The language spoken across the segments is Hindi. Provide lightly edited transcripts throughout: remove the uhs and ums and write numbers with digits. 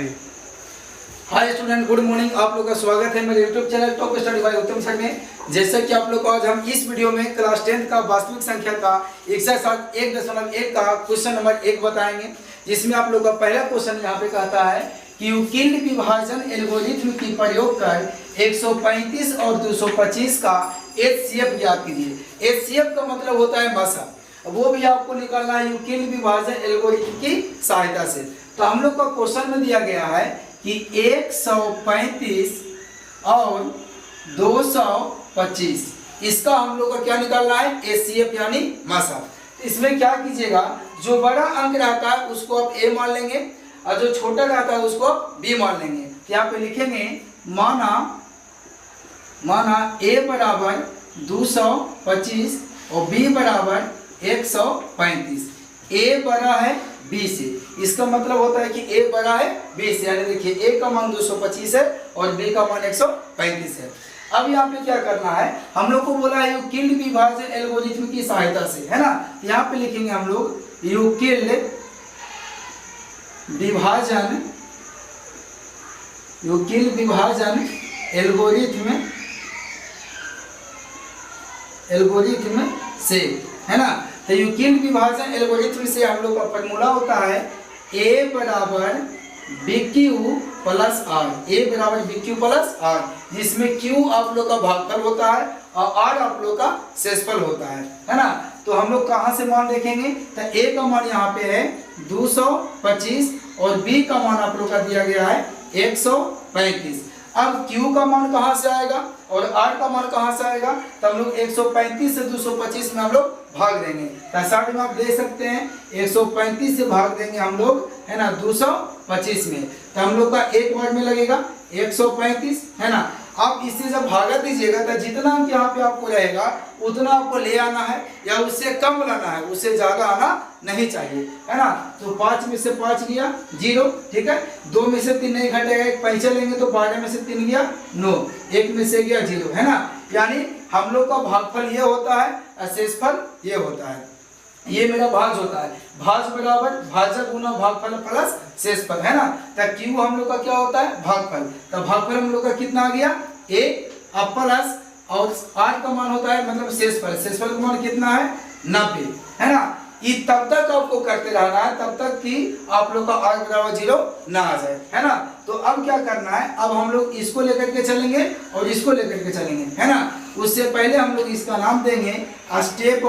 Hi student, good morning. आप लोग का स्वागत है मेरे YouTube channel top study bye उत्तम सर में। जैसा कि आप लोग को आज हम इस वीडियो में क्लास 10 का वास्तविक संख्या का एक्सरसाइज 1.1 का क्वेश्चन नंबर 1 बताएंगे, जिसमें आप लोग का पहला क्वेश्चन यहाँ पे कहता है कि यूक्लिड विभाजन एल्गोरिथ्म की प्रयोग कर 135 और 225 का एचसीएफ ज्ञात कीजिए। एचसीएफ का मतलब होता है मसा, वो भी आपको निकालना है यूक्लिड विभाजन एल्गोरिथ्म की सहायता से। तो हम लोग का क्वेश्चन में दिया गया है कि 135 और 225 इसका हम लोग का क्या निकालना है, एचसीएफ यानी मसा। इसमें क्या कीजिएगा, जो बड़ा अंक रहता है उसको आप ए मान लेंगे और जो छोटा रहता है उसको आप बी मान लेंगे। तो यहाँ पे लिखेंगे माना ए बराबर 225 और बी बराबर 135। ए बड़ा है बी से, इसका मतलब होता है कि ए बड़ा है बी से, यानी देखिए ए का मान 225 है और बी का मान 135 है। अब यहाँ पे क्या करना है, हम लोग को बोला है यूक्लिड विभाजन एल्गोरिथ्म की सहायता से, है ना। यहाँ पे लिखेंगे हम लोग यूक्लिड विभाजन एल्गोरिथ्म से, है ना। तो यूक्लिड विभाजन एल्गोरिथ्म से हम लोग का फॉर्मूला होता है a बराबर BQ प्लस R। a बराबर BQ प्लस R, जिसमें Q आप लोग का भागफल होता है और R आप लोग का शेषफल होता है ना। तो हम लोग कहाँ से मान देखेंगे, तो a का मान यहाँ पे है 225 और b का मान आप लोग का दिया गया है 135। अब Q का मान कहाँ से आएगा और R का मान कहाँ से आएगा, तो हम लोग 135 से 225 में हम लोग भाग देंगे। तो साइड में आप दे सकते हैं 135 से भाग देंगे हम लोग, है ना, 225 में। तो हम लोग का एक वर्ड में लगेगा 135, है ना। आप इससे जब भागा दीजिएगा तो जितना अंक यहाँ पे आपको रहेगा उतना आपको ले आना है या उससे कम लाना है, उससे ज्यादा आना नहीं चाहिए, है ना। तो 5 में से 5 गया 0, ठीक है। 2 में से 3 नहीं घटेगा, एक पैंचे लेंगे तो 12 में से 3 गया 9, 1 में से गया 0, है ना। यानी हम लोग का भागफल ये होता है और शेषफल ये होता है। ये मेरा भाज होता है, भाज बराबर भाजक गुना भागफल प्लस शेषफल, है ना। तो Q हम लोग का क्या होता है, भागफल। तो भागफल हम लोग का कितना आ गया 1 अब प्लस और R का मान होता है मतलब शेषफल। शेषफल का मान कितना है 90, है ना। ये तब तक आपको करते रहना है तब तक कि आप लोग का R बराबर 0 ना आ जाए, है ना। तो अब क्या करना है, अब हम लोग इसको लेकर के चलेंगे और इसको लेकर के चलेंगे, है ना। उससे पहले हम लोग इसका नाम देंगे स्टेप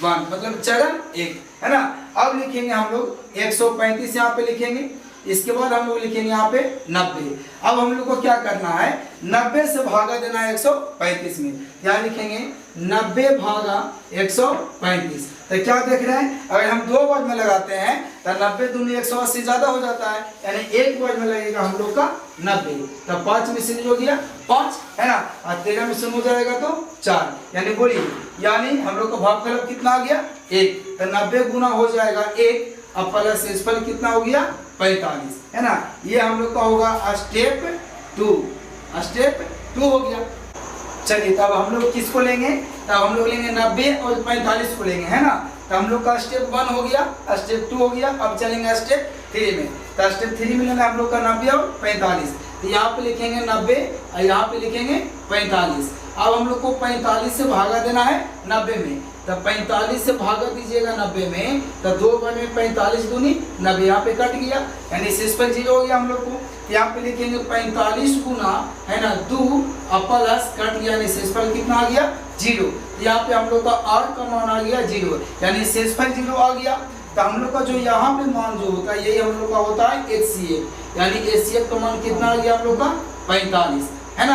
1 मतलब चरण 1, है ना। अब लिखेंगे हम लोग 135 यहाँ पे लिखेंगे, इसके बाद हम लोग लिखेंगे यहाँ पे 90। अब हम लोग को क्या करना है, 90 से भागा देना है 135 में। क्या लिखेंगे 90 भागा 135। तो क्या देख रहे हैं, अगर हम 2 वर्ड में लगाते हैं तो 90 दूनी 180 ज्यादा हो जाता है, यानी 1 वर्ड में लगेगा हम लोग का 90। तो 5 में से हो गया 5, है ना, और 13 में से हो जाएगा तो 4, यानी बोलिए, यानी हम लोग का भागफल कितना आ गया 1। तो 90 गुना हो जाएगा 1 अब प्लस शेषफल कितना हो गया 45, है ना। ये हम लोग का होगा स्टेप 2 हो गया। चलिए तब हम लोग किसको लेंगे, तब हम लोग लेंगे 90 और 45 को लेंगे, है ना। तो हम लोग का स्टेप 1 हो गया, स्टेप 2 हो गया। अब चलेंगे स्टेप 3 में। तो स्टेप 3 में लेंगे हम लोग का 90 और 45। तो यहाँ पे लिखेंगे 90 और यहाँ पे लिखेंगे 45। अब हम लोग को 45 से भागा देना है 90 में। तो 45 से भागा दीजिएगा 90 में, तो 2 बार में 45 दूनी 90, यहाँ पे कट गया, यानी शेषफल 0 हो गया हम लोग को। यहाँ पे लिखेंगे 45 गुना, है ना, 2 और प्लस कट गया, यानी शेषफल कितना आ गया 0। यहाँ पे हम लोग का R का मान आ गया 0, यानी शेषफल 0 आ गया। तो हम लोग का जो यहाँ पे मान जो होता है यही हम लोग का होता है HCF, यानी HCF का मान कितना आ गया हम लोग का 45, है ना।